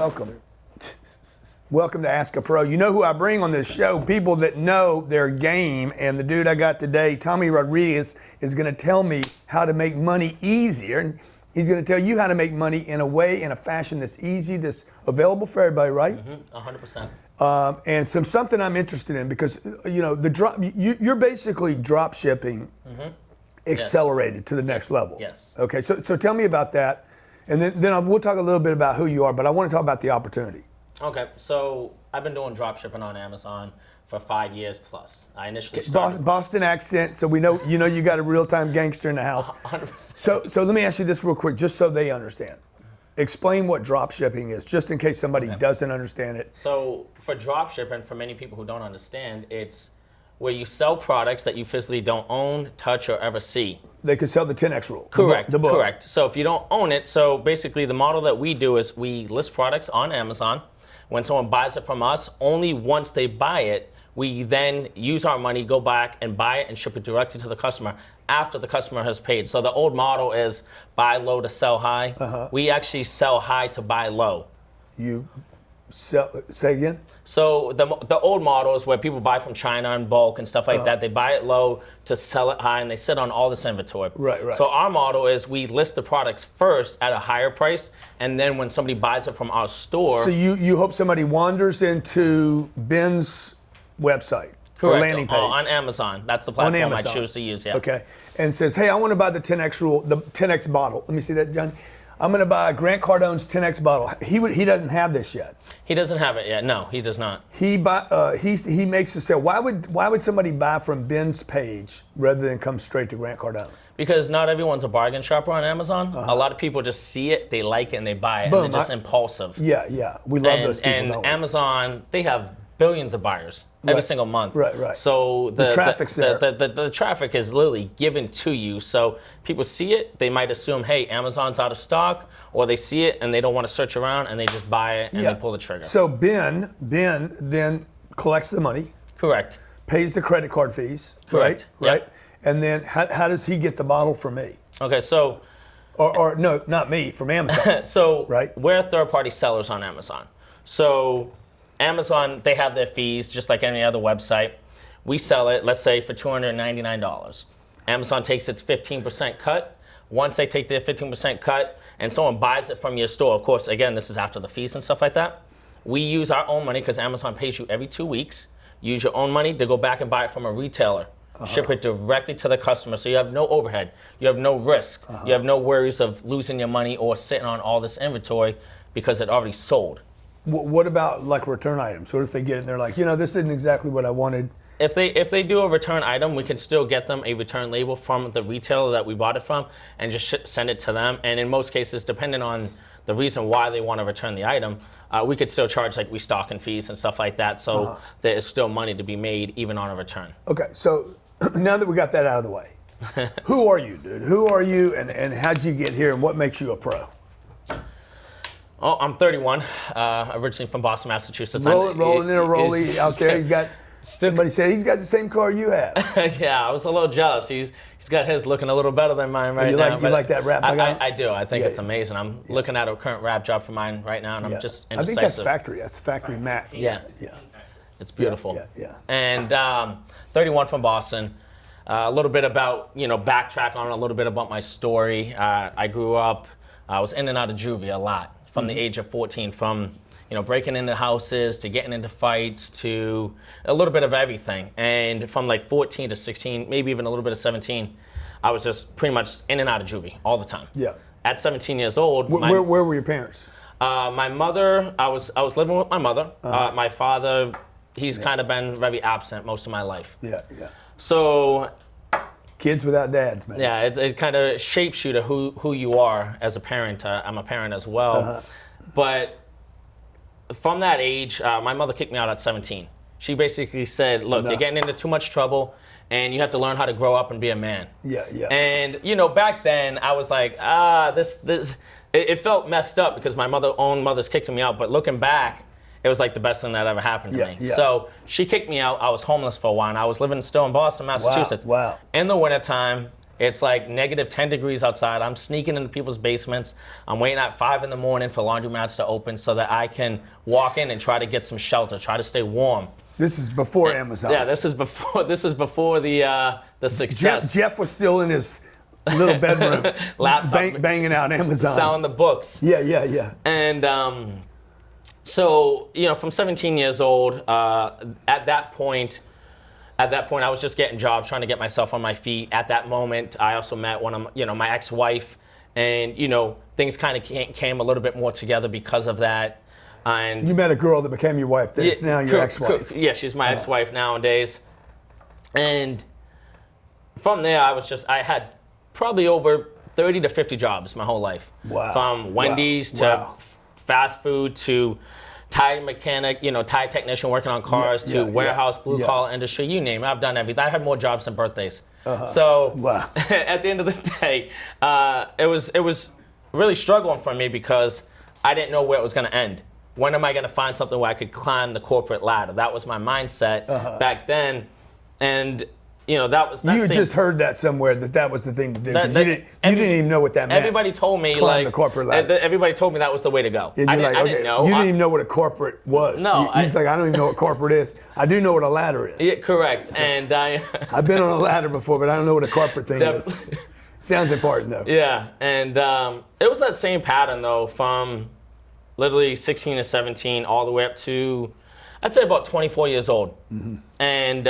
welcome. Welcome to Ask a Pro. You know who I bring on this show? People that know their game. And the dude I got today, Tommy Rodriguez, is going to tell me how to make money easier. And he's going to tell you how to make money in a way, in a fashion that's easy, that's available for everybody, right? 100%. And something I'm interested in because you're basically drop shipping accelerated to the next level. Yes. Okay. So tell me about that, and then we'll talk a little bit about who you are. But I want to talk about the opportunity. Okay, so I've been doing drop shipping on Amazon for 5 years plus. I initially started Boston accent, so we know you got a real-time gangster in the house. 100%. So let me ask you this real quick, just so they understand. Explain what drop shipping is, just in case somebody doesn't understand it. So for drop shipping, for many people who don't understand, it's where you sell products that you physically don't own, touch, or ever see. They could sell the 10X rule. Correct. The book. Correct. So if you don't own it, so basically the model that we do is we list products on Amazon. When someone buys it from us, only once they buy it, we then use our money, go back and buy it and ship it directly to the customer after the customer has paid. So the old model is buy low to sell high. We actually sell high to buy low. You say again? So the old model is where people buy from China in bulk and stuff like that. They buy it low to sell it high, and they sit on all this inventory. Right. So our model is we list the products first at a higher price, and then when somebody buys it from our store. So you hope somebody wanders into Ben's website or landing page. On Amazon. That's the platform I choose to use, yeah. Okay. And says, hey, I want to buy the 10X rule, the 10X bottle. Let me see that, John. I'm going to buy Grant Cardone's 10X bottle. He doesn't have this yet. He doesn't have it yet. No, he does not. He makes a sale. Why would somebody buy from Ben's page rather than come straight to Grant Cardone? Because not everyone's a bargain shopper on Amazon. A lot of people just see it, they like it, and they buy it. Boom, and they're just impulsive. Yeah. We love those people. And Amazon, they have billions of buyers every single month. Right. So the traffic's there. The traffic is literally given to you. So people see it, they might assume, hey, Amazon's out of stock, or they see it and they don't want to search around and they just buy it and they pull the trigger. So Ben then collects the money. Correct. Pays the credit card fees. Correct. Right. Yep. And then how does he get the bottle from me? Okay, so. Or no, not me, from Amazon. So right? We're third-party sellers on Amazon. So Amazon, they have their fees just like any other website. We sell it, let's say, for $299. Amazon takes its 15% cut. Once they take their 15% cut and someone buys it from your store, of course, again, this is after the fees and stuff like that, we use our own money because Amazon pays you every 2 weeks. Use your own money to go back and buy it from a retailer. Ship it directly to the customer, so you have no overhead. You have no risk. You have no worries of losing your money or sitting on all this inventory because it already sold. What about like return items? What if they get it and they're like, this isn't exactly what I wanted? If they do a return item, we can still get them a return label from the retailer that we bought it from and just send it to them. And in most cases, depending on the reason why they want to return the item, we could still charge like restocking fees and stuff like that. So there is still money to be made even on a return. Okay, so now that we got that out of the way, who are you, dude? Who are you and how'd you get here and what makes you a pro? Oh, I'm 31, originally from Boston, Massachusetts. Rolling in a rollie out there. He's got, somebody said he's got the same car you have. Yeah, I was a little jealous. He's got his looking a little better than mine right now. You like that wrap? I do. I think it's amazing. I'm looking at a current wrap job for mine right now, and I'm just indecisive. I think that's factory. That's factory matte. Yeah. It's beautiful. Yeah. And 31 from Boston. A little bit about, backtrack on a little bit about my story. I grew up, I was in and out of juvie a lot from the age of 14, from breaking into houses to getting into fights to a little bit of everything. And from like 14 to 16, maybe even a little bit of 17, I was just pretty much in and out of juvie all the time. Yeah. At 17 years old. Where were your parents? My mother, I was living with my mother. My father, he's kind of been very absent most of my life. Yeah. So. Kids without dads, man. Yeah, it kind of shapes you to who you are as a parent. I'm a parent as well. But from that age, my mother kicked me out at 17. She basically said, look, you're getting into too much trouble and you have to learn how to grow up and be a man. Yeah. And, back then I was like, it felt messed up because my own mother's kicking me out. But looking back, it was like the best thing that ever happened to me. Yeah. So she kicked me out. I was homeless for a while, and I was living still in Boston, Massachusetts. Wow. In the wintertime, It's like negative 10 degrees outside. I'm sneaking into people's basements. I'm waiting at 5 in the morning for laundromats to open so that I can walk in and try to get some shelter, try to stay warm. This is before Amazon. Yeah, this is before the success. Jeff was still in his little bedroom, laptop, banging out Amazon, selling the books. Yeah. And so, from 17 years old, at that point, I was just getting jobs, trying to get myself on my feet. At that moment, I also met one of my ex-wife, and things kind of came a little bit more together because of that. And you met a girl that became your wife. That's now your ex-wife. Yeah, she's my ex-wife nowadays. And from there, I had probably over 30 to 50 jobs my whole life. Wow. From Wendy's to fast food to tire mechanic, tire technician working on cars to warehouse, blue collar industry, you name it. I've done everything. I had more jobs than birthdays. So at the end of the day, it was really struggling for me because I didn't know where it was going to end. When am I going to find something where I could climb the corporate ladder? That was my mindset back then. And that was that. You just heard that somewhere that was the thing to do. You didn't even know what that meant. Everybody told me climb the corporate ladder. Everybody told me that was the way to go. I didn't know. You didn't even know what a corporate was. No, he's like, I don't even know what corporate is. I do know what a ladder is. Yeah, correct. And I've been on a ladder before, but I don't know what a corporate thing is. Sounds important though. Yeah, and it was that same pattern though, from literally 16 to 17 all the way up to, I'd say about 24 years old. Mm-hmm. And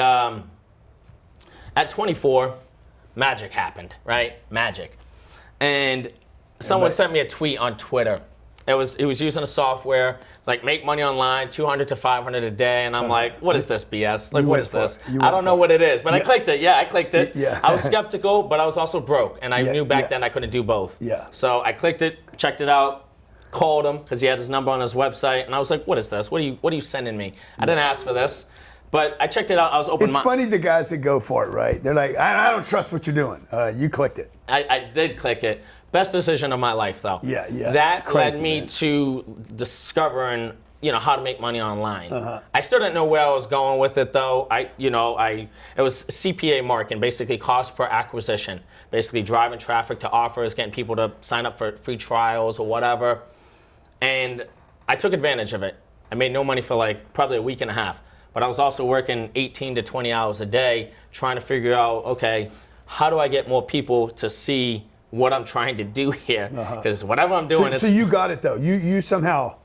at 24, magic happened, right? Magic. And someone sent me a tweet on Twitter. He was using a software, like make money online, 200 to 500 a day. And I'm like, what is this BS? Like, what is this? I don't know what it is, but I clicked it. Yeah, I clicked it. Yeah. I was skeptical, but I was also broke. And I knew back then I couldn't do both. Yeah. So I clicked it, checked it out, called him because he had his number on his website. And I was like, what is this? What are you sending me? I didn't ask for this. But I checked it out. I was open. It's funny the guys that go for it, right? They're like, I don't trust what you're doing. You clicked it. I did click it. Best decision of my life, though. Yeah. That Crazy, led me man. to discovering, how to make money online. I still didn't know where I was going with it, though. It was CPA marketing, basically cost per acquisition, basically driving traffic to offers, getting people to sign up for free trials or whatever. And I took advantage of it. I made no money for probably a week and a half. But I was also working 18 to 20 hours a day trying to figure out, okay, how do I get more people to see what I'm trying to do here? Because whatever I'm doing So you got it, though. You somehow...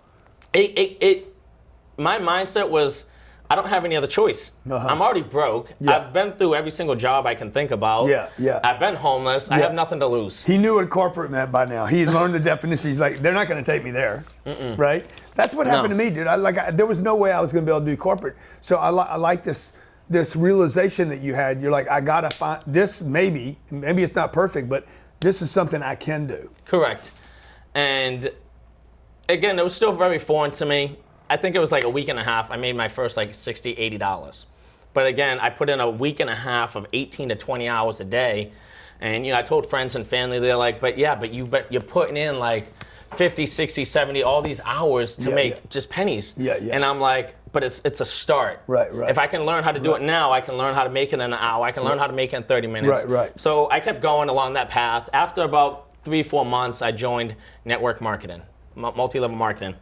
My mindset was, I don't have any other choice. I'm already broke. I've been through every single job I can think about. Yeah. I've been homeless. I have nothing to lose. He knew what corporate meant by now. He had learned the definition. He's like, they're not going to take me there, right? That's what happened to me, dude. There was no way I was going to be able to do corporate. So I like this realization that you had. You're like, I got to find this. Maybe it's not perfect, but this is something I can do. Correct. And again, it was still very foreign to me. I think it was like a week and a half. I made my first $60, $80. But again, I put in a week and a half of 18 to 20 hours a day. And I told friends and family, they're like, but you're putting in 50, 60, 70, all these hours to make just pennies. Yeah. And I'm like, but it's a start. Right. If I can learn how to do it now, I can learn how to make it in an hour. I can learn how to make it in 30 minutes. Right. So I kept going along that path. After about 3-4 months, I joined network marketing, multi-level marketing.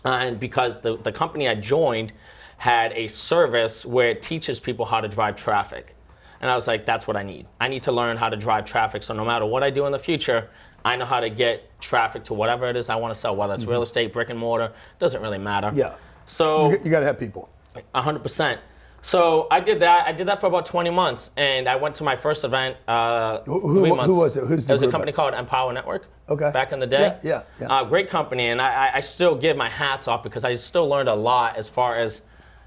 And because the company I joined had a service where it teaches people how to drive traffic. And I was like, that's what I need. I need to learn how to drive traffic. So no matter what I do in the future, I know how to get traffic to whatever it is I want to sell, whether it's real estate, brick and mortar, doesn't really matter. Yeah. So you got to have people. 100%. So I did that. I did that for about 20 months, and I went to my first event 3 months. Who was it? Who's the It was a group? company called Empower Network. Okay. Back in the day. Yeah. Great company, and I still give my hats off because I still learned a lot as far as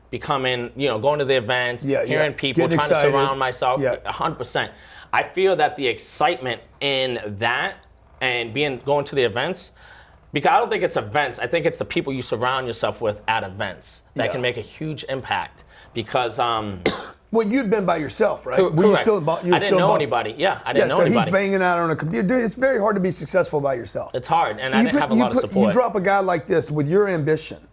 becoming, going to the events, hearing people, Getting trying to excited. surround myself. Yeah. 100%. I feel that the excitement in that and going to the events, because I don't think it's events. I think it's the people you surround yourself with at events that can make a huge impact. Because well, you'd been by yourself, right? Correct. Were you still I didn't know anybody. Yeah, I didn't know so anybody. he's banging out on a computer. Dude, it's very hard to be successful by yourself. It's hard, and So I didn't have a lot of support. You drop a guy like this with your ambition,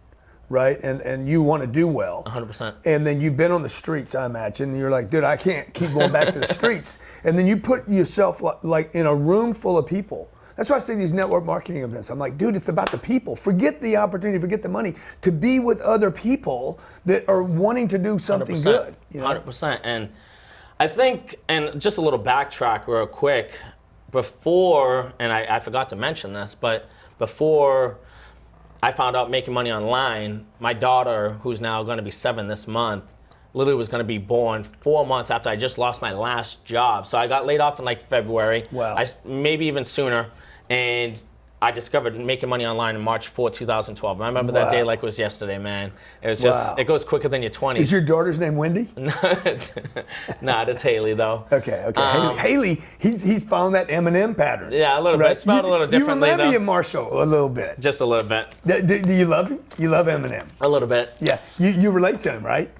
right? And you want to do well. 100%. And then you've been on the streets, I imagine. And you're like, dude, I can't keep going back to the streets. And then you put yourself like in a room full of people. That's why I say these network marketing events. I'm like, dude, it's about the people. Forget the opportunity, forget the money. To be with other people that are wanting to do something 100%, good. You know? 100%. And I think, and just a little backtrack real quick, before, and I forgot to mention this, but before I found out making money online, my daughter, who's now going to be 7 this month, literally was going to be born 4 months after I just lost my last job. So I got laid off in like February, Wow. Maybe even sooner, and I discovered making money online in March 4, 2012. I remember that day like it was yesterday, man. It was just, it goes quicker than your 20s. Is your daughter's name Wendy? Nah, that's Haley though. Okay. Haley, he's following that Eminem pattern. Yeah, a little bit. Spelled a little differently You remind me though. of Marshall a little bit. Just a little bit. Do you love him? You love Eminem? A little bit. Yeah. You relate to him, right?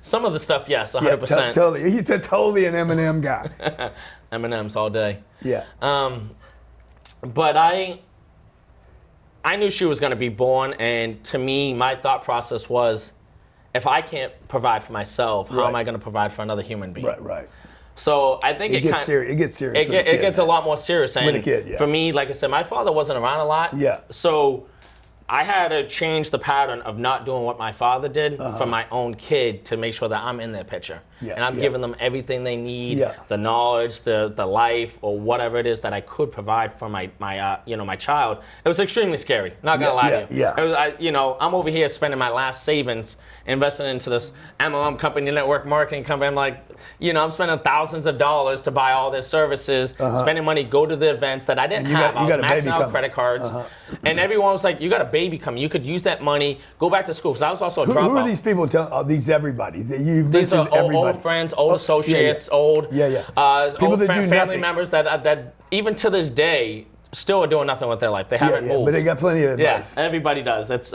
Some of the stuff, yes, 100%. Yeah, totally. He's totally an Eminem guy. M&M's all day. Yeah. But I knew she was going to be born, and to me, my thought process was, if I can't provide for myself, how am I going to provide for another human being? Right. So I think it gets serious. It gets serious. It gets a lot more serious. And with a kid, yeah. For me, like I said, my father wasn't around a lot. Yeah. So I had to change the pattern of not doing what my father did for my own kid to make sure that I'm in their picture. Yeah, and I'm giving them everything they need, Yeah. the knowledge, the life, or whatever it is that I could provide for my child. It was extremely scary. Not gonna lie to you. Yeah. It was, I'm over here spending my last savings investing into this MLM company, network marketing company. I'm like, I'm spending thousands of dollars to buy all their services, spending money, go to the events that I didn't have. I was maxing out credit cards. And everyone was like, you got a baby coming. You could use that money, go back to school. Because I was also a dropout. Who are these people? These everybody. These are old friends, old associates, old people that do family nothing. members that even to this day still are doing nothing with their life. They haven't moved. But they got plenty of advice. Yeah, everybody does. It's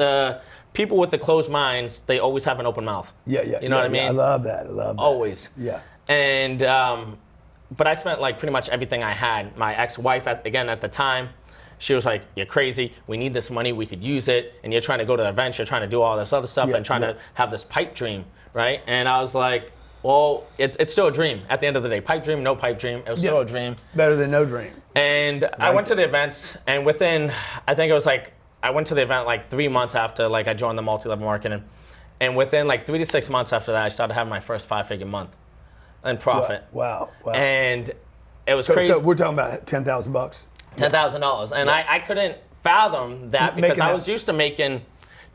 people with the closed minds. They always have an open mouth. Yeah. You know what I mean? I love that. Always. Yeah. And but I spent like pretty much everything I had. My ex-wife at the time, she was like, "You're crazy. We need this money. We could use it. And you're trying to go to events. You're trying to do all this other stuff and trying to have this pipe dream, right?" And I was like, well, it's still a dream at the end of the day. Pipe dream, no pipe dream. It was still a dream. Better than no dream. And I went to the events, and within, I think it was like, I went to the event like 3 months after like I joined the multi-level marketing. And within like 3 to 6 months after that, I started having my first 5-figure month in profit. Wow. And it was crazy. So we're talking about $10,000. $10,000. And I couldn't fathom that because I was used to making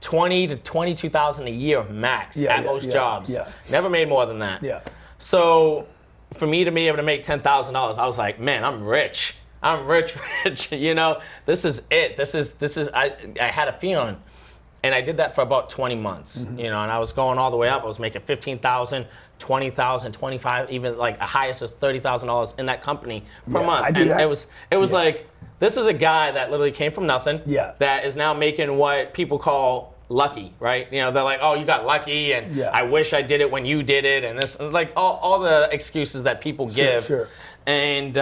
$20,000 to $22,000 a year max at most jobs. Yeah. Never made more than that. Yeah. So for me to be able to make $10,000, I was like, man, I'm rich. I'm rich. This is it. This is. I had a feeling, and I did that for about 20 months. And I was going all the way up. I was making $15,000, $20,000, $25,000, even like the highest was $30,000 in that company per month. I do that. It was like, this is a guy that literally came from nothing. Yeah. That is now making what people call lucky, right? They're like, oh, you got lucky, and I wish I did it when you did it, and this, like all the excuses that people give. Sure. And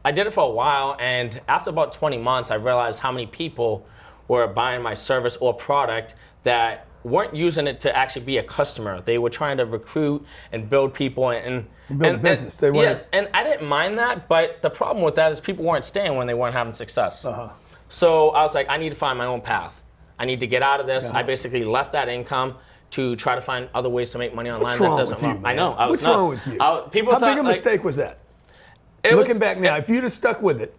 I did it for a while, and after about 20 months, I realized how many people were buying my service or product that weren't using it to actually be a customer. They were trying to recruit and build people and build a business. They weren't. Yes, and I didn't mind that, but the problem with that is people weren't staying when they weren't having success. So I was like, I need to find my own path. I need to get out of this. I basically left that income to try to find other ways to make money online. What's wrong with you, man? I know. I was What's wrong with you? How big a mistake was that? Looking back now, if you'd have stuck with it.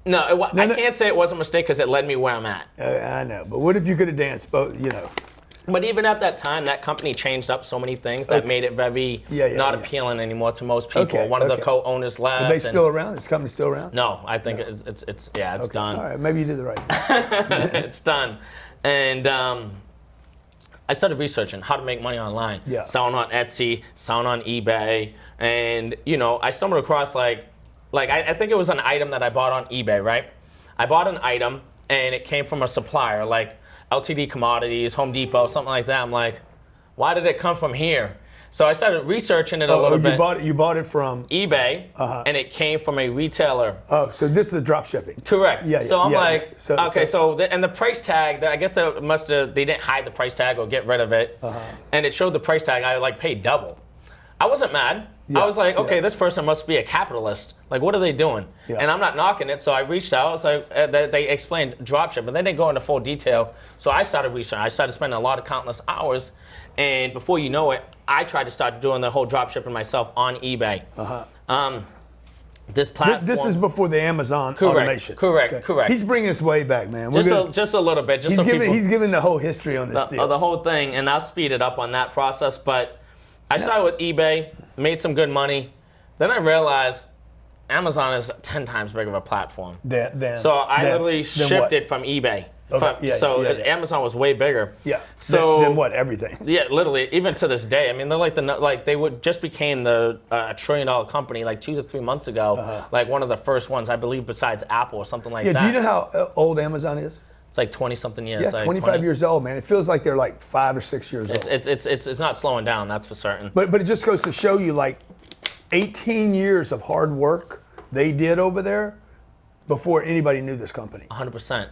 No, I can't say it was a mistake because it led me where I'm at. I know, but what if you could have danced both, But even at that time, that company changed up so many things that made it very not appealing anymore to most people. One of the co-owners left. Are they still around? Is the company still around? No, I think it's done. All right, maybe you did the right thing. It's done. And I started researching how to make money online. Yeah. Selling on Etsy, selling on eBay. And, I stumbled across I think it was an item that I bought on eBay, right? I bought an item and it came from a supplier, like LTD Commodities, Home Depot, something like that. I'm like, why did it come from here? So I started researching it a little bit. You bought it from eBay, and it came from a retailer. Oh, so this is the drop shipping. Correct. Yeah. So I'm like, yeah. And the price tag, I guess they didn't hide the price tag or get rid of it, and it showed the price tag. I like paid double. I wasn't mad. Yeah, I was like, okay, this person must be a capitalist. Like, what are they doing? Yeah. And I'm not knocking it, so I reached out. I was like, they explained dropship, but they didn't go into full detail. So I started researching. I started spending a lot of countless hours, and before you know it, I tried to start doing the whole dropshipping myself on eBay. This platform. This is before the Amazon automation. Correct. He's bringing us way back, man. Just a little bit. He's giving the whole history on this deal. The whole thing, and I'll speed it up on that process. But I started with eBay, made some good money. Then I realized Amazon is 10 times bigger of a platform. So I literally shifted from eBay. Okay. Amazon was way bigger. Yeah. So then what? Everything. Yeah, literally. Even to this day, I mean, they're they would just became the $1 trillion company like 2 to 3 months ago. Like one of the first ones, I believe, besides Apple or something like that. Do you know how old Amazon is? It's like 20-something years. Yeah, like 25 years old, man. It feels like they're like 5 or 6 years old. It's not slowing down, that's for certain. But it just goes to show you, like, 18 years of hard work they did over there before anybody knew this company. 100%.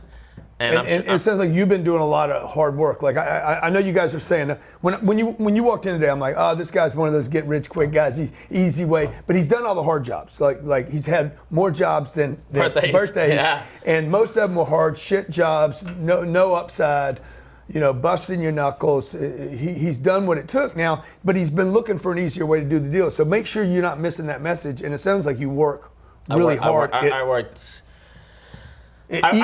And it sounds like you've been doing a lot of hard work. Like I know you guys are saying when you walked in today, I'm like, oh, this guy's one of those get rich quick guys, easy way. But he's done all the hard jobs. Like he's had more jobs than birthdays. Yeah. And most of them were hard shit jobs, no upside. Busting your knuckles. He's done what it took now, but he's been looking for an easier way to do the deal. So make sure you're not missing that message. And it sounds like you work really hard. I worked.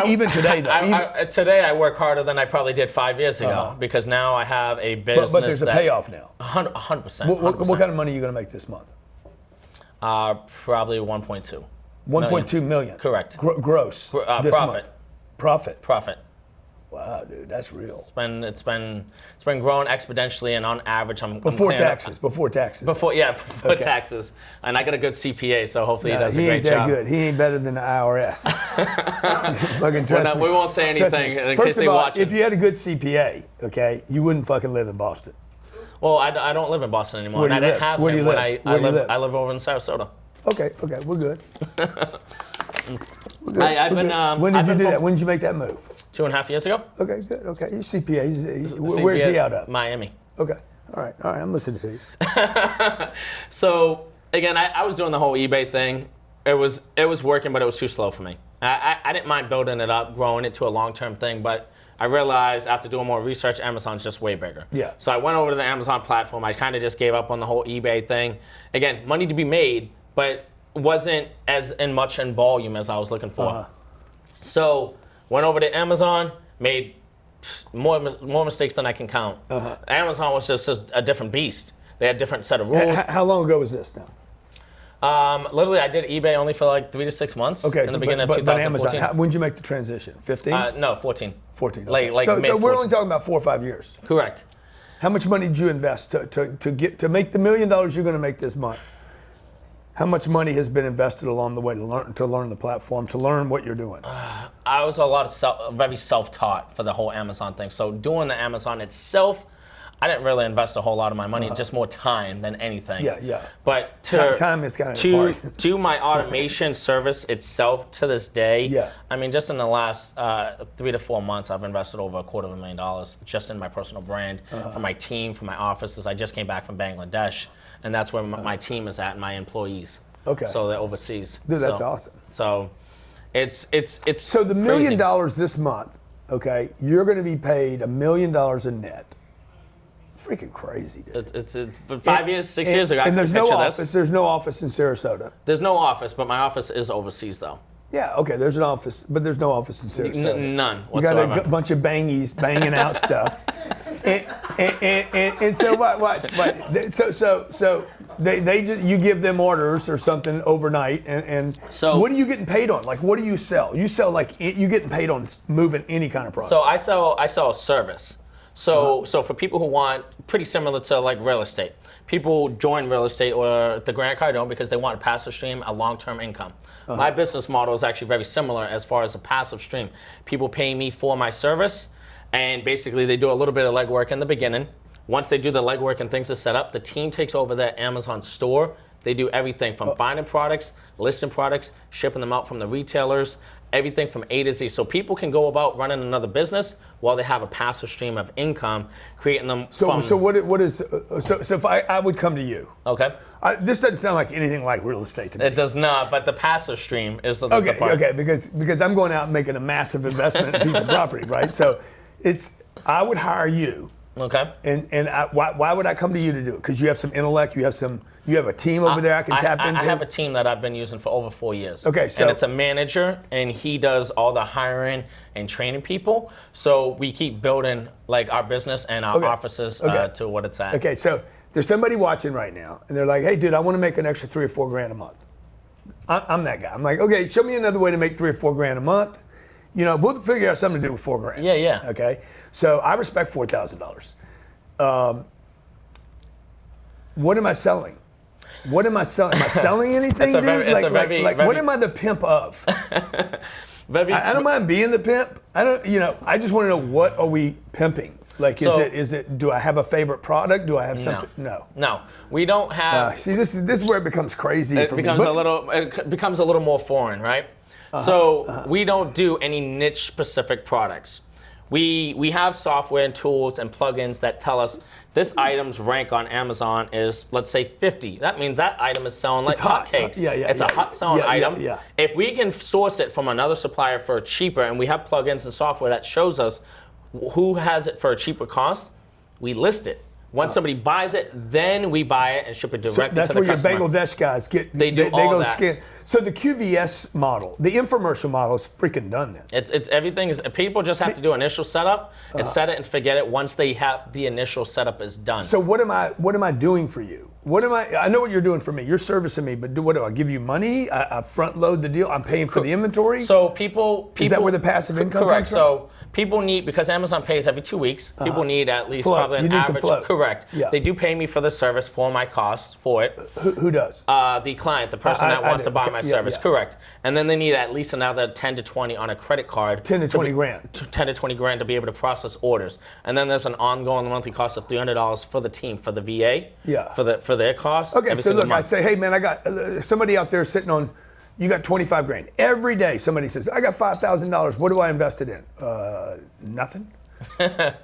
Even today, though. Today I work harder than I probably did 5 years ago because now I have a business. But there's a payoff now. 100%. What kind of money are you going to make this month? Probably 1.2. 1.2 million. Correct. Gross. This profit. Month. Profit. Wow, dude, that's real. It's been growing exponentially, and on average, Before taxes. Before taxes, and I got a good CPA, so hopefully he does a great job. He ain't that good. He ain't better than the IRS. Fucking trust me. We won't say anything in case they watch it. If you had a good CPA, okay, you wouldn't fucking live in Boston. Well, I don't live in Boston anymore. Where do you live? I didn't have Where do you him live? when Where do you live? I live over in Sarasota. Okay, we're good. When did you do that? When did you make that move? 2.5 years ago. Okay, good. Okay, your CPA. Where's he out of? Miami. Okay. All right. I'm listening to you. So again, I was doing the whole eBay thing. It was working, but it was too slow for me. I didn't mind building it up, growing it to a long-term thing, but I realized after doing more research, Amazon's just way bigger. Yeah. So I went over to the Amazon platform. I kind of just gave up on the whole eBay thing. Again, money to be made, but wasn't as much in volume as I was looking for. So went over to Amazon, made more mistakes than I can count. Amazon was just a different beast. They had a different set of rules. How long ago was this now? Literally, I did eBay only for like 3 to 6 months. Okay, in the beginning of 2014. Amazon, when did you make the transition? 15? No, 14. 14. Okay. Like so May we're only talking about 4 or 5 years. Correct. How much money did you invest to make the $1 million you're going to make this month? How much money has been invested along the way to learn the platform, to learn what you're doing? I was very self-taught for the whole Amazon thing. So doing the Amazon itself, I didn't really invest a whole lot of my money, just more time than anything. Yeah. But time is kind of important. To my automation service itself to this day, I mean, just in the last 3 to 4 months, I've invested over $250,000 just in my personal brand, for my team, for my offices. I just came back from Bangladesh, and that's where my team is at, my employees. Okay. So they're overseas. Dude, that's awesome. So it's so the $1 million crazy. this month, okay, you're going to be paid $1 million in net. Freaking crazy, dude. It's 5 years, 6 years ago. And there's no office. This. There's no office in Sarasota. There's no office, but my office is overseas, though. Yeah, okay. There's an office, but there's no office in Sarasota. None whatsoever. You got a bunch of bangies banging out stuff. And so what? So they just, you give them orders or something overnight, and so what are you getting paid on? Like, what do you sell? You sell you getting paid on moving any kind of product. So I sell a service. So for people who want, pretty similar to like real estate. People join real estate or the Grant Cardone because they want a passive stream, a long-term income. My business model is actually very similar as far as a passive stream. People pay me for my service, and basically they do a little bit of legwork in the beginning, Once they do the legwork and things are set up, the team takes over that Amazon store. They do everything from finding products, listing products, shipping them out from the retailers, everything from A to Z. So people can go about running another business while they have a passive stream of income, creating them from... So if I would come to you. Okay. This doesn't sound like anything like real estate to me. It does not, but the passive stream is the Okay, part. okay, because I'm going out and making a massive investment in a piece of property, right? So I would hire you. Okay. And why would I come to you to do it? Because you have some intellect, you have a team over there I can tap into? I have a team that I've been using for over 4 years. Okay, so... And it's a manager, and he does all the hiring and training people. So we keep building like our business and our offices to what it's at. Okay, so there's somebody watching right now, and they're like, hey, dude, I want to make an extra $3 or $4 grand a month. I'm that guy. I'm like, okay, show me another way to make $3 or $4 grand a month. You know, we'll figure out something to do with $4 grand. Yeah. Okay, so I respect $4,000. What am I selling? What am I selling? Am I selling anything, dude? What am I the pimp of? I don't mind being the pimp. I just want to know, what are we pimping? Like, is it? Do I have a favorite product? Do I have something? No, we don't have. See, this is where it becomes crazy for me. It becomes a little more foreign, right? We don't do any niche specific products. We have software and tools and plugins that tell us this item's rank on Amazon is, let's say, 50. That means that item is selling like hotcakes. It's a hot selling item. If we can source it from another supplier for cheaper, and we have plugins and software that shows us who has it for a cheaper cost, we list it. Once somebody buys it, then we buy it and ship it directly to the customer. That's where your Bangladesh guys get. They go that. Scan. So the QVS model, the infomercial model, is freaking done then. It's everything is. People just have to do initial setup and set it and forget it once they have the initial setup is done. So what am I doing for you? I know what you're doing for me. You're servicing me, but what do I give you money? I front load the deal. I'm paying for the inventory. So people is that where the passive income correct? Comes from? So people need, because Amazon pays every 2 weeks. People need at least probably an average. Correct. Yeah. They do pay me for the service for my costs for it. Who does? The client, the person that wants to buy my service. Yeah. Correct. And then they need at least another 10 to 20 on a credit card. 10 to 20 grand. 10 to 20 grand to be able to process orders. And then there's an ongoing monthly cost of $300 for the team, for the VA. Yeah. For their costs. Okay, so look, I'd say, hey man, I got somebody out there sitting on, you got 25 grand. Every day somebody says, I got $5,000, what do I invest it in? Nothing.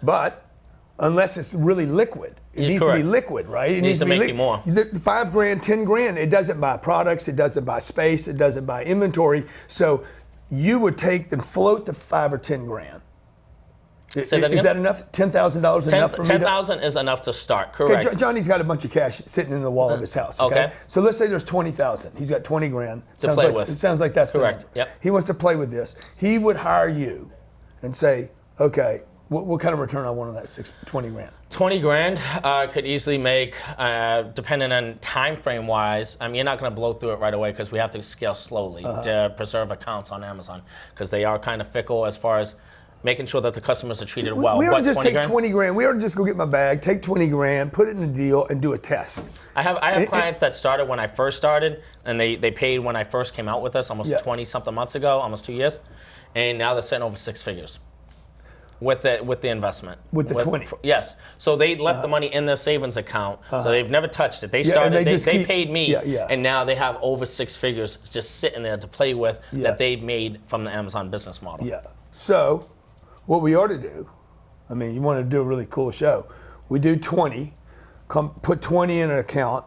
But unless it's really liquid. It needs to be liquid, right? It needs to make you more. 5 grand, 10 grand, it doesn't buy products, it doesn't buy space, it doesn't buy inventory. So you would take and float the 5 or 10 grand. Is that enough? $10,000 enough for me? 10,000 is enough to start, correct. Okay, Johnny's got a bunch of cash sitting in the wall of his house. Okay. So let's say there's 20,000. He's got 20 grand. To play with. It sounds like that's correct. Yep. He wants to play with this. He would hire you and say, okay, what kind of return I want on that 20 grand? 20 grand could easily make, depending on time frame wise, I mean, you're not going to blow through it right away because we have to scale slowly to preserve accounts on Amazon because they are kind of fickle as far as making sure that the customers are treated well. We ought to just take 20 grand. We ought to just go get my bag, take 20 grand, put it in a deal, and do a test. I have clients that started when I first started, and they paid when I first came out with us almost 20-something months ago, almost 2 years, and now they're sitting over 6 figures with the investment. With the 20? Yes. So they left the money in their savings account, so they've never touched it. They started, they paid me, and now they have over 6 figures just sitting there to play with that they've made from the Amazon business model. Yeah. So what we ought to do, I mean, you want to do a really cool show. We do 20, put 20 in an account,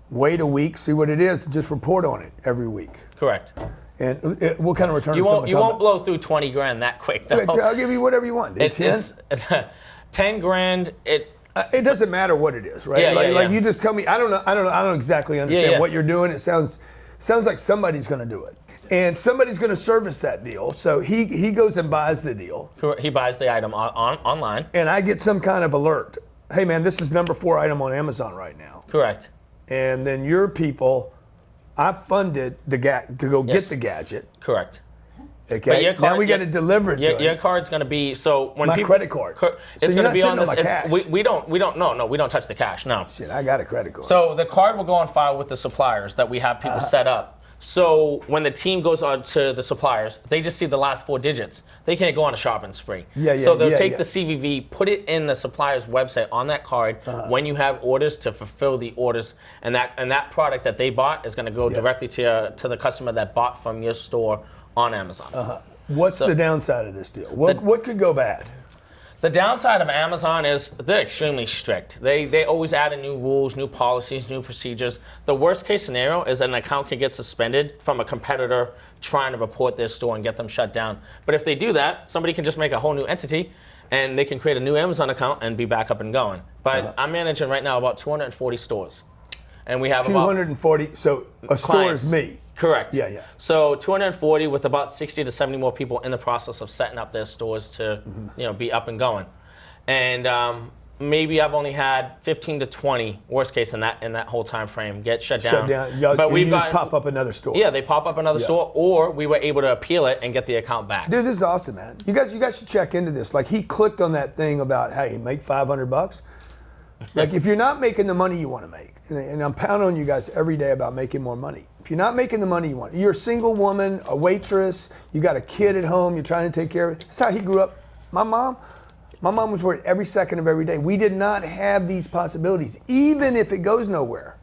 wait a week, see what it is, and just report on it every week. Correct. And what kind of return? You won't blow through 20 grand that quick, though. Okay, I'll give you whatever you want. 10 grand. It doesn't matter what it is, right? Like you just tell me. I don't exactly understand what you're doing. It sounds like somebody's going to do it. And somebody's going to service that deal. So he goes and buys the deal. He buys the item online. And I get some kind of alert. Hey, man, this is number 4 item on Amazon right now. Correct. And then your people, I funded to go get the gadget. Correct. Okay. Now we got to deliver it to your card's going to be when my credit card. It's going to be on this. We don't touch the cash. No. Shit, I got a credit card. So the card will go on file with the suppliers that we have people set up. So when the team goes on to the suppliers, they just see the last 4 digits. They can't go on a shopping spree. So they'll take the CVV, put it in the supplier's website on that card when you have orders to fulfill the orders, and that product that they bought is going to go directly to the customer that bought from your store on Amazon. What's the downside of this deal? What could go bad? The downside of Amazon is they're extremely strict. They always add in new rules, new policies, new procedures. The worst case scenario is an account can get suspended from a competitor trying to report their store and get them shut down. But if they do that, somebody can just make a whole new entity and they can create a new Amazon account and be back up and going. But I'm managing right now about 240 stores. And we have 240, so a store is me. Correct. Yeah. So 240 with about 60 to 70 more people in the process of setting up their stores to, be up and going. And maybe I've only had 15 to 20, worst case in that whole time frame, get shut down. But we've just pop up another store. Yeah, they pop up another store, or we were able to appeal it and get the account back. Dude, this is awesome, man. You guys should check into this. Like, he clicked on that thing about, hey, make $500. Like, if you're not making the money you want to make, and I'm pounding on you guys every day about making more money. If you're not making the money you want, you're a single woman, a waitress, you got a kid at home, you're trying to take care of it. That's how he grew up. My mom was worried every second of every day. We did not have these possibilities, even if it goes nowhere.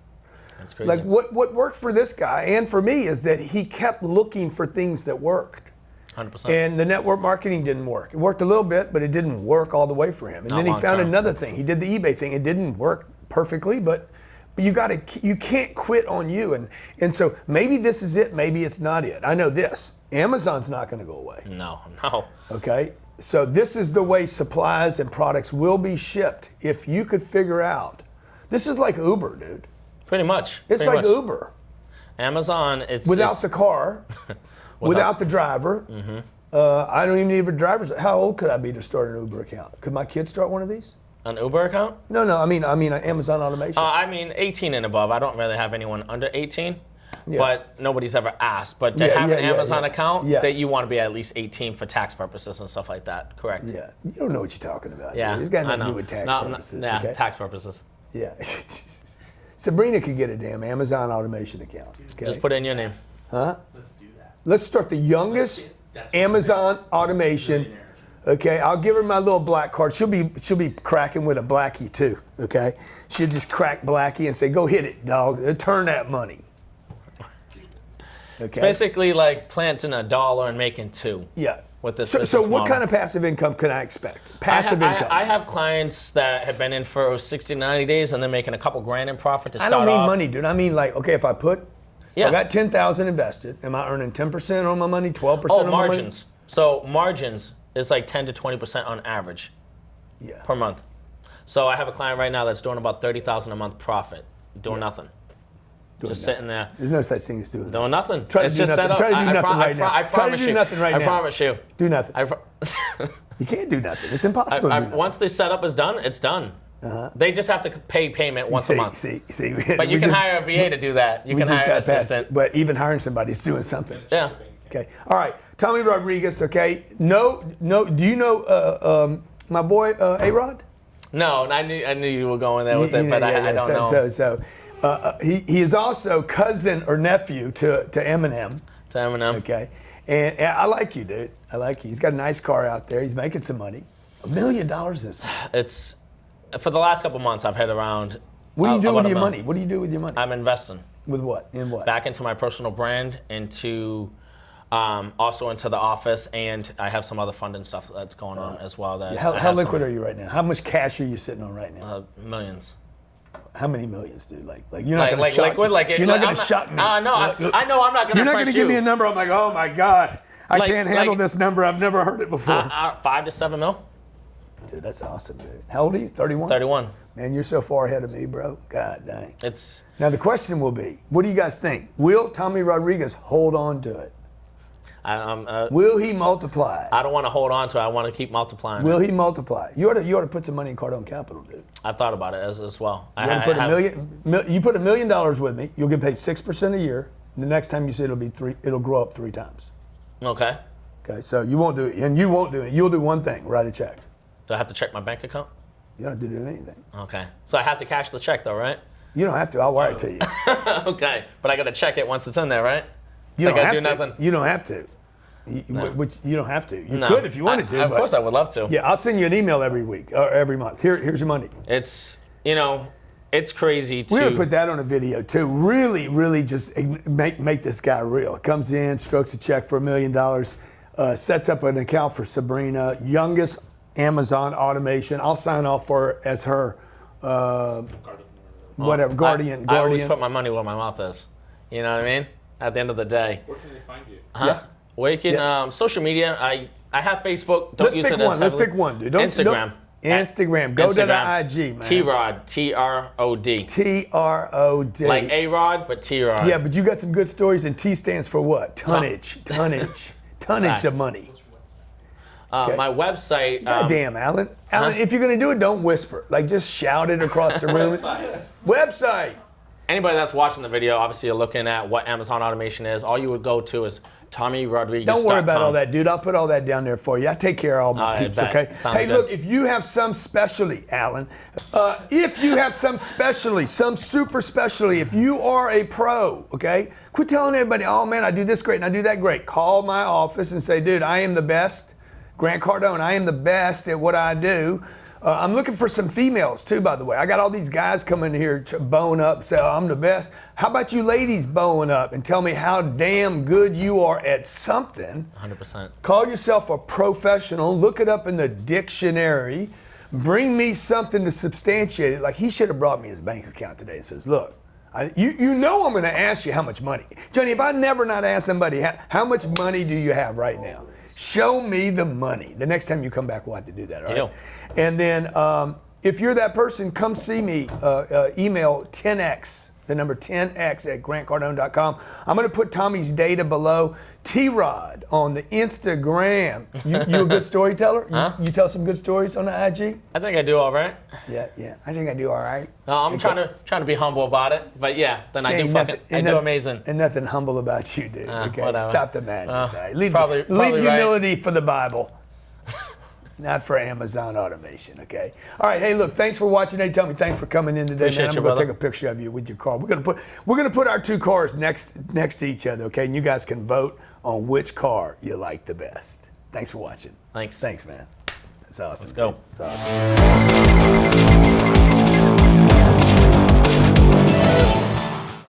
That's crazy. Like, what worked for this guy and for me is that he kept looking for things that worked. 100%. And the network marketing didn't work. It worked a little bit, but it didn't work all the way for him. And then he found another thing. He did the eBay thing. It didn't work perfectly, but you can't quit on you. And so maybe this is it, maybe it's not it. I know this. Amazon's not going to go away. No. Okay? So this is the way supplies and products will be shipped if you could figure out. This is like Uber, dude. Pretty much. It's like Uber. Amazon, without the car, without the driver. I don't even need a driver's. How old could I be to start an Uber account? Could my kid start one of these? An Uber account? No. I mean Amazon automation. 18 and above. I don't really have anyone under 18, but nobody's ever asked. But to have an Amazon account, that you want to be at least 18 for tax purposes and stuff like that. Correct. Yeah. You don't know what you're talking about. Yeah. It's got nothing to do with tax purposes. Okay? Tax purposes. Yeah. Sabrina could get a damn Amazon automation account. Okay? Just put in your name. Huh? Let's do that. Let's start the youngest Amazon automation. Okay, I'll give her my little black card. She'll be cracking with a blackie too. Okay, she'll just crack blackie and say, "Go hit it, dog. Turn that money." Okay. It's basically like planting $1 and making $2. Yeah. With this. So what kind of passive income can I expect? Passive income. I have clients that have been in for 60, 90 days and they're making a couple grand in profit to start off. I don't mean money, dude. I mean like, okay, if I got 10,000 invested, am I earning 10% on my money, 12% on my money? Margins. So margins is like 10 to 20% on average per month. So I have a client right now that's doing about $30,000 a month profit, doing nothing. Sitting there. There's no such thing as doing nothing. Try to do nothing. Try to do nothing right now. I promise you. I promise you. Do nothing. You can't do nothing. It's impossible. Once the setup is done, it's done. They just have to pay payment once a month. See. But you can hire a VA to do that. You can hire an assistant. But even hiring somebody is doing something. Yeah. Okay. All right. Tommy Rodriguez. Okay. No. Do you know my boy A-Rod? No, I knew you were going there with it, but I don't know. He is also cousin or nephew to Eminem. To Eminem. Okay. And I like you, dude. I like you. He's got a nice car out there. He's making some money. $1 million this month. It's for the last couple months I've had around. What do you do with your money? What do you do with your money? I'm investing. With what? In what? Back into my personal brand, into also into the office, and I have some other funding stuff that's going on as well. How liquid are you right now? How much cash are you sitting on right now? Millions. How many millions, dude? Like you're not gonna shock liquid, me. You're not gonna shock me. No, I know I'm not gonna. You're not gonna give me a number. I'm like, oh my god, I can't handle this number. I've never heard it before. 5 to 7 mil. Dude, that's awesome, dude. How old are you? 31. 31. Man, you're so far ahead of me, bro. God dang. It's now the question will be, what do you guys think? Will Tommy Rodriguez hold on to it? Will he multiply? I don't want to hold on to it. I want to keep multiplying. Will he multiply? You ought to put some money in Cardone Capital, dude. I've thought about it as well. You put $1 million with me. You'll get paid 6% a year. And the next time you say it'll grow up 3 times. Okay. Okay. So you won't do it, and you won't do it. You'll do one thing: write a check. Do I have to check my bank account? You don't have to do anything. Okay. So I have to cash the check, though, right? You don't have to. I'll wire it to you. Okay. But I got to check it once it's in there, right? You like don't I have do to. nothing. You don't have to. No. Which you don't have to. You No. could if you wanted to. Of course, I would love to. Yeah, I'll send you an email every week or every month. Here's your money. It's it's crazy to. We're gonna put that on a video too. Really, really just make this guy real. Comes in, strokes a check for $1 million, sets up an account for Sabrina, youngest Amazon automation. I'll sign off for her as her whatever guardian. I always put my money where my mouth is. You know what I mean? At the end of the day. Where can they find you? Huh? Yeah. Where you can social media. I have Facebook. Don't use it as heavily. Let's pick one, dude. Instagram. Instagram. Go to Instagram. the IG, man. T-Rod. T-R-O-D. T-R-O-D. Like A-Rod, but T-Rod. Yeah, but you got some good stories, and T stands for what? Tonnage. Tonnage of money. Okay. My website. Damn, Alan. Alan, if you're going to do it, don't whisper. Like, just shout it across the room. Website. Anybody that's watching the video, obviously you're looking at what Amazon automation is. All you would go to is TommyRodriguez.com. Don't worry about all that, dude. I'll put all that down there for you. I take care of all my peeps, okay? Sounds hey, good. look, if you have some specialty, Alan, if you have some specialty, some super specialty, if you are a pro, okay, quit telling everybody, oh, man, I do this great and I do that great. Call my office and say, dude, I am the best. Grant Cardone, I am the best at what I do. I'm looking for some females too, by the way. I got all these guys coming here to bone up, say, oh, I'm the best. How about you ladies bone up and tell me how damn good you are at something? 100%. Call yourself a professional, look it up in the dictionary, bring me something to substantiate it. Like he should have brought me his bank account today and says, look, you know I'm gonna ask you how much money. Johnny, if I never not ask somebody, how much money do you have right now? Show me the money. The next time you come back, we'll have to do that, all right? Deal. And then if you're that person, come see me. Email 10x, the number 10x at grantcardone.com. I'm going to put Tommy's data below. T-Rod on the Instagram. You a good storyteller? Huh? You tell some good stories on the IG? I think I do all right. Yeah. I think I do all right. No, I'm trying to be humble about it, but yeah, then I do amazing. And nothing humble about you, dude. Okay, whatever. stop the madness. All right? Leave probably humility for the Bible, not for Amazon automation. Okay. All right. Hey, look. Thanks for watching. Hey, Tommy. Thanks for coming in today, Appreciate man. you, I'm gonna brother. take a picture of you with your car. We're gonna put our two cars next to each other. Okay, and you guys can vote on which car you like the best. Thanks for watching. Thanks. Thanks, man. That's awesome. Let's go. It's awesome.